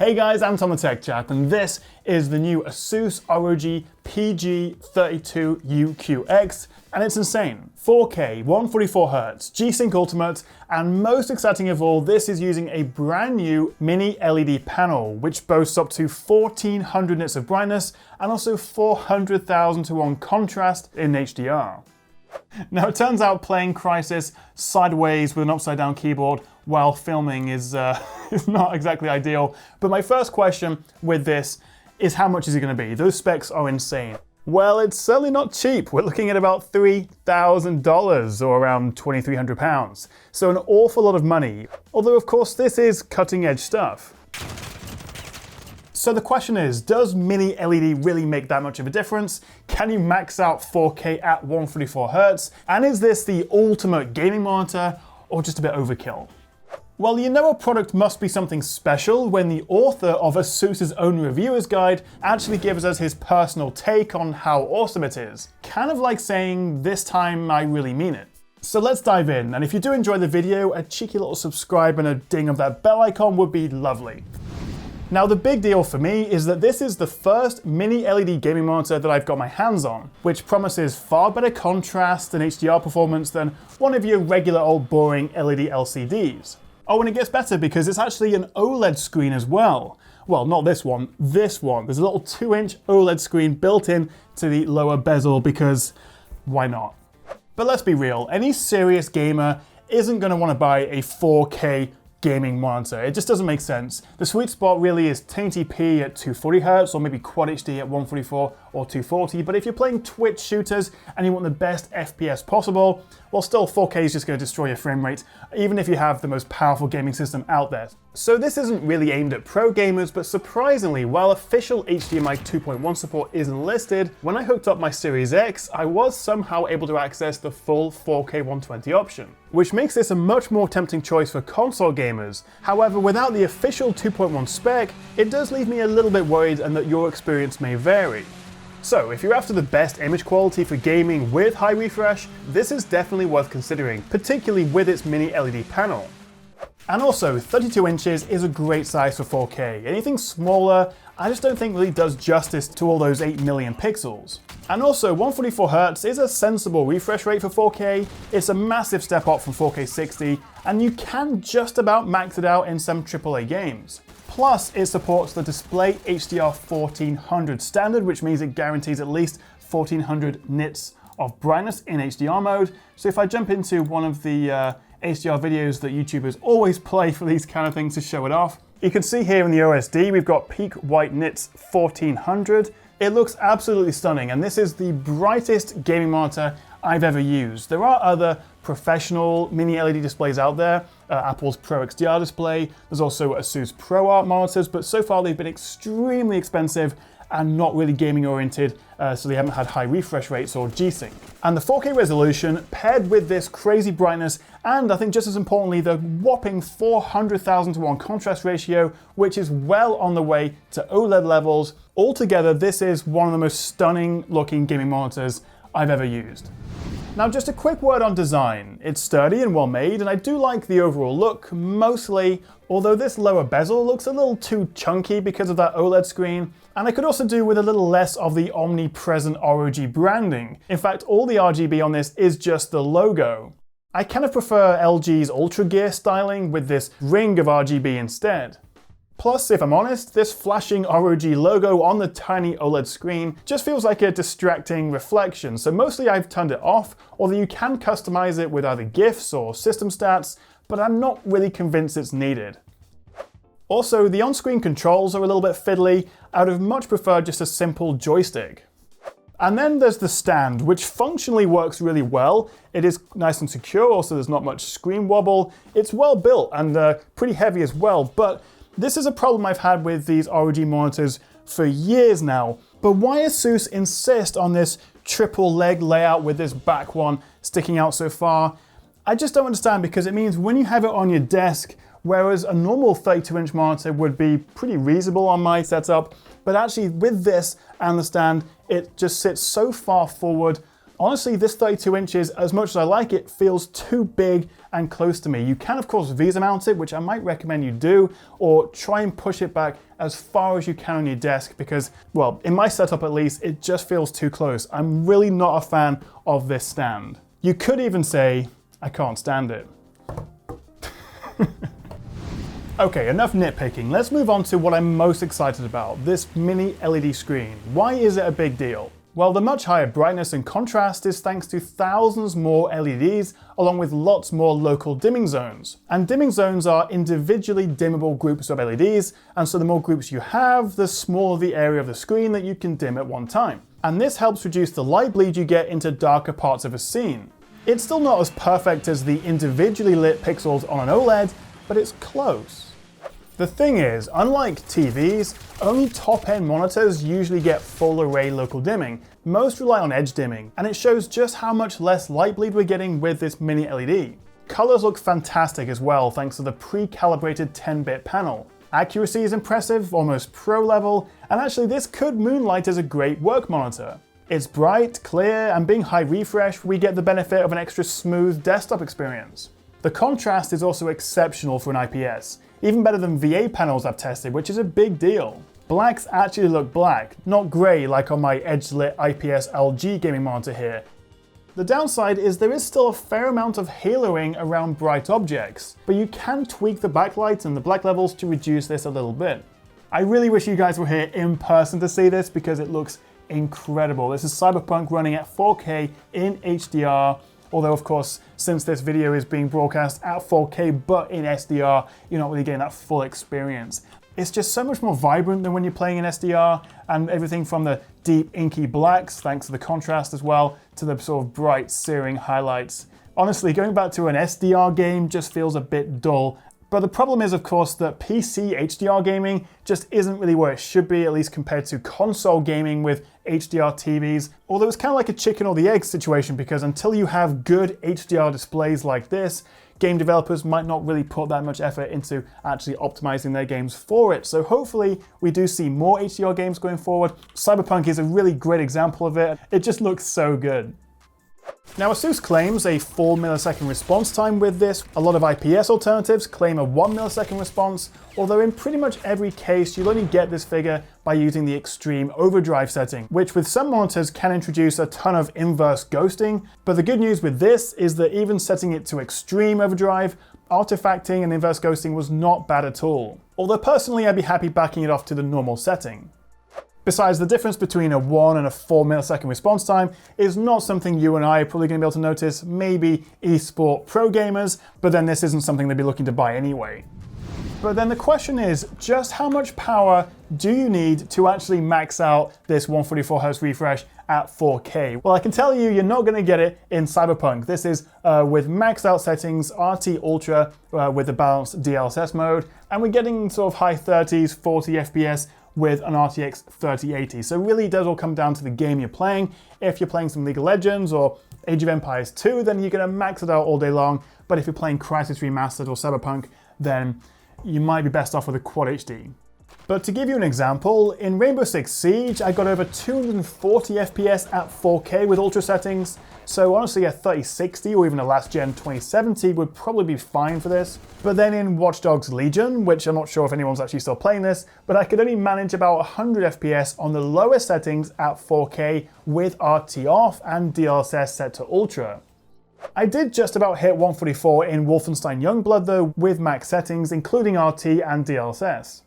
Hey guys, I'm Tom the Tech Chap, and this is the new ASUS ROG PG32UQX, and it's insane. 4K, 144Hz, G-Sync Ultimate, and most exciting of all, this is using a brand new mini LED panel, which boasts up to 1400 nits of brightness and also 400,000 to 1 contrast in HDR. Now, it turns out playing Crysis sideways with an upside-down keyboard while filming is not exactly ideal. But my first question with this is, how much is it going to be? Those specs are insane. Well, it's certainly not cheap. We're looking at about $3,000 or around £2,300. So an awful lot of money. Although, of course, this is cutting-edge stuff. So the question is, does mini LED really make that much of a difference? Can you max out 4K at 144Hz? And is this the ultimate gaming monitor or just a bit overkill? Well, you know a product must be something special when the author of ASUS's own reviewer's guide actually gives us his personal take on how awesome it is. Kind of like saying, this time I really mean it. So let's dive in, and if you do enjoy the video, a cheeky little subscribe and a ding of that bell icon would be lovely. Now, the big deal for me is that this is the first mini LED gaming monitor that I've got my hands on, which promises far better contrast and HDR performance than one of your regular old boring LED LCDs. Oh, and it gets better because it's actually an OLED screen as well. Well, not this one, this one. There's a little 2-inch OLED screen built in to the lower bezel because why not? But let's be real, any serious gamer isn't going to want to buy a 4K gaming monitor. It just doesn't make sense. The sweet spot really is 1080p at 240Hz or maybe Quad HD at 144 or 240, but if you're playing Twitch shooters and you want the best FPS possible, well, still 4K is just going to destroy your frame rate, even if you have the most powerful gaming system out there. So this isn't really aimed at pro gamers, but surprisingly, while official HDMI 2.1 support isn't listed, when I hooked up my Series X, I was somehow able to access the full 4K 120 option, which makes this a much more tempting choice for console gamers. However, without the official 2.1 spec, it does leave me a little bit worried and that your experience may vary. So if you're after the best image quality for gaming with high refresh, this is definitely worth considering, particularly with its mini LED panel. And also, 32 inches is a great size for 4K. Anything smaller, I just don't think really does justice to all those 8 million pixels. And also, 144Hz is a sensible refresh rate for 4K, it's a massive step up from 4K 60, and you can just about max it out in some AAA games. Plus, it supports the Display HDR 1400 standard, which means it guarantees at least 1400 nits of brightness in HDR mode. So if I jump into one of the HDR videos that YouTubers always play for these kind of things to show it off, you can see here in the OSD, we've got peak white nits 1400. It looks absolutely stunning, and this is the brightest gaming monitor I've ever used. There are other professional mini LED displays out there, Apple's Pro XDR display, there's also ASUS ProArt monitors, but so far they've been extremely expensive and not really gaming oriented, so they haven't had high refresh rates or G-Sync. And the 4K resolution paired with this crazy brightness, and I think just as importantly, the whopping 400,000 to 1 contrast ratio, which is well on the way to OLED levels. Altogether, this is one of the most stunning looking gaming monitors I've ever used. Now, just a quick word on design. It's sturdy and well made, and I do like the overall look, mostly, although this lower bezel looks a little too chunky because of that OLED screen, and I could also do with a little less of the omnipresent ROG branding. In fact, all the RGB on this is just the logo. I kind of prefer LG's Ultra Gear styling with this ring of RGB instead. Plus, if I'm honest, this flashing ROG logo on the tiny OLED screen just feels like a distracting reflection, so mostly I've turned it off, although you can customize it with either GIFs or system stats, but I'm not really convinced it's needed. Also, the on-screen controls are a little bit fiddly. I would have much preferred just a simple joystick. And then there's the stand, which functionally works really well. It is nice and secure, also there's not much screen wobble. It's well built and pretty heavy as well, but this is a problem I've had with these ROG monitors for years now. But why ASUS insist on this triple leg layout with this back one sticking out so far? I just don't understand, because it means when you have it on your desk, whereas a normal 32-inch monitor would be pretty reasonable on my setup, but actually with this and the stand, it just sits so far forward Honestly, this 32 inches, as much as I like it, feels too big and close to me. You can of course VESA mount it, which I might recommend you do, or try and push it back as far as you can on your desk because, well, in my setup at least, it just feels too close. I'm really not a fan of this stand. You could even say, I can't stand it. Okay, enough nitpicking. Let's move on to what I'm most excited about, this mini LED screen. Why is it a big deal? Well, the much higher brightness and contrast is thanks to thousands more LEDs, along with lots more local dimming zones. And dimming zones are individually dimmable groups of LEDs, and so the more groups you have, the smaller the area of the screen that you can dim at one time. And this helps reduce the light bleed you get into darker parts of a scene. It's still not as perfect as the individually lit pixels on an OLED, but it's close. The thing is, unlike TVs, only top-end monitors usually get full array local dimming. Most rely on edge dimming, and it shows just how much less light bleed we're getting with this mini LED. Colors look fantastic as well thanks to the pre-calibrated 10-bit panel. Accuracy is impressive, almost pro level, and actually this could moonlight as a great work monitor. It's bright, clear, and being high refresh, we get the benefit of an extra smooth desktop experience. The contrast is also exceptional for an IPS, even better than VA panels I've tested, which is a big deal. Blacks actually look black, not grey like on my edge-lit IPS LG gaming monitor here. The downside is there is still a fair amount of haloing around bright objects, but you can tweak the backlight and the black levels to reduce this a little bit. I really wish you guys were here in person to see this because it looks incredible. This is Cyberpunk running at 4K in HDR. Although, of course, since this video is being broadcast at 4K but in SDR, you're not really getting that full experience. It's just so much more vibrant than when you're playing in SDR, and everything from the deep inky blacks, thanks to the contrast as well, to the sort of bright searing highlights. Honestly, going back to an SDR game just feels a bit dull. But the problem is, of course, that PC HDR gaming just isn't really where it should be, at least compared to console gaming with HDR TVs. Although it's kind of like a chicken or the egg situation, because until you have good HDR displays like this, game developers might not really put that much effort into actually optimizing their games for it. So hopefully we do see more HDR games going forward. Cyberpunk is a really great example of it. It just looks so good. Now, ASUS claims a 4 millisecond response time with this. A lot of IPS alternatives claim a 1 millisecond response, although in pretty much every case, you'll only get this figure by using the extreme overdrive setting, which with some monitors can introduce a ton of inverse ghosting. But the good news with this is that even setting it to extreme overdrive, artifacting and inverse ghosting was not bad at all. Although personally, I'd be happy backing it off to the normal setting. Besides, the difference between a 1 and a 4 millisecond response time is not something you and I are probably going to be able to notice, maybe eSport pro gamers, but then this isn't something they'd be looking to buy anyway. But then the question is, just how much power do you need to actually max out this 144Hz refresh at 4K? Well, I can tell you, you're not going to get it in Cyberpunk. This is with maxed out settings, RT Ultra with the balanced DLSS mode, and we're getting sort of high 30s, 40 FPS with an RTX 3080. So really it does all come down to the game you're playing. If you're playing some League of Legends or Age of Empires 2, then you're gonna max it out all day long. But if you're playing Crysis Remastered or Cyberpunk, then you might be best off with a Quad HD. But to give you an example, in Rainbow Six Siege, I got over 240 FPS at 4K with ultra settings. So honestly, a 3060 or even a last gen 2070 would probably be fine for this. But then in Watch Dogs Legion, which I'm not sure if anyone's actually still playing this, but I could only manage about 100 FPS on the lowest settings at 4K with RT off and DLSS set to ultra. I did just about hit 144 in Wolfenstein Youngblood though, with max settings, including RT and DLSS.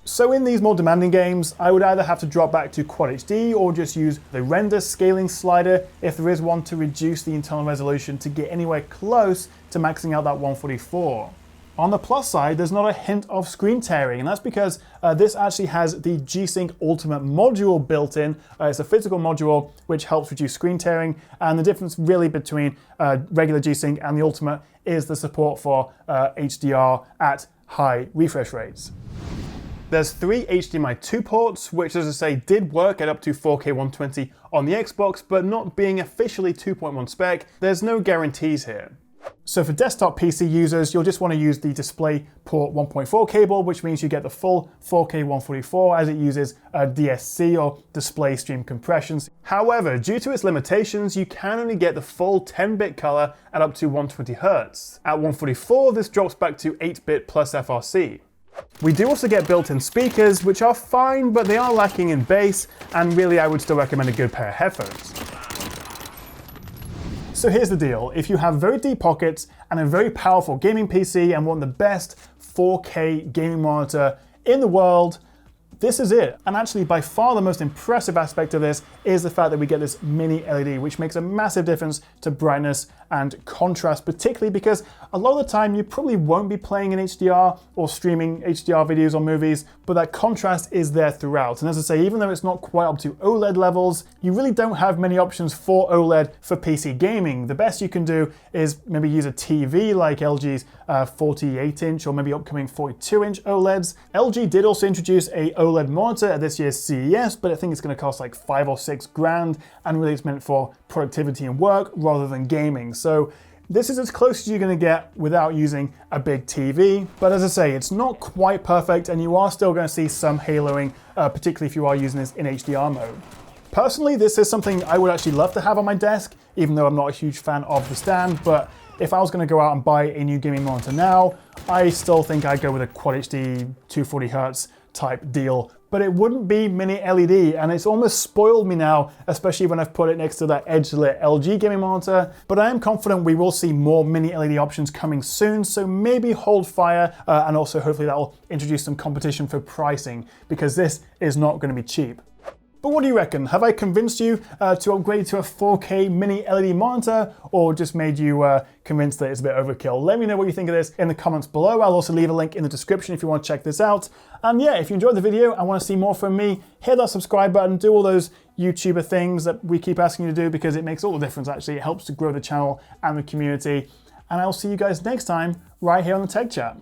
So in these more demanding games, I would either have to drop back to Quad HD or just use the render scaling slider, if there is one, to reduce the internal resolution to get anywhere close to maxing out that 144. On the plus side, there's not a hint of screen tearing, and that's because this actually has the G-Sync Ultimate module built in. It's a physical module which helps reduce screen tearing, and the difference really between regular G-Sync and the Ultimate is the support for HDR at high refresh rates. There's 3 HDMI 2 ports, which, as I say, did work at up to 4K 120 on the Xbox, but not being officially 2.1 spec, there's no guarantees here. So for desktop PC users, you'll just want to use the DisplayPort 1.4 cable, which means you get the full 4K 144 as it uses DSC or display stream compressions. However, due to its limitations, you can only get the full 10-bit color at up to 120 Hz. At 144, this drops back to 8-bit plus FRC. We do also get built-in speakers, which are fine, but they are lacking in bass, and really I would still recommend a good pair of headphones. So here's the deal, if you have very deep pockets and a very powerful gaming PC and want the best 4K gaming monitor in the world, this is it. And actually by far the most impressive aspect of this is the fact that we get this mini LED, which makes a massive difference to brightness and contrast, particularly because a lot of the time you probably won't be playing in HDR or streaming HDR videos or movies, but that contrast is there throughout. And as I say, even though it's not quite up to OLED levels, you really don't have many options for OLED for PC gaming. The best you can do is maybe use a TV like LG's 48-inch or maybe upcoming 42-inch OLEDs. LG did also introduce a OLED monitor at this year's CES, but I think it's going to cost like 5 or 6 grand, and really it's meant for productivity and work rather than gaming. So this is as close as you're going to get without using a big TV. But as I say, it's not quite perfect, and you are still going to see some haloing, particularly if you are using this in HDR mode. Personally, this is something I would actually love to have on my desk, even though I'm not a huge fan of the stand. But if I was going to go out and buy a new gaming monitor now, I still think I'd go with a Quad HD 240 Hz type deal. But it wouldn't be mini LED, and it's almost spoiled me now, especially when I've put it next to that edge-lit LG gaming monitor. But I am confident we will see more mini LED options coming soon, so maybe hold fire, and also hopefully that will introduce some competition for pricing, because this is not going to be cheap. But what do you reckon? Have I convinced you to upgrade to a 4K mini LED monitor, or just made you convinced that it's a bit overkill? Let me know what you think of this in the comments below. I'll also leave a link in the description if you want to check this out. And yeah, if you enjoyed the video and want to see more from me, hit that subscribe button, do all those YouTuber things that we keep asking you to do, because it makes all the difference actually. It helps to grow the channel and the community. And I'll see you guys next time right here on the Tech Chat.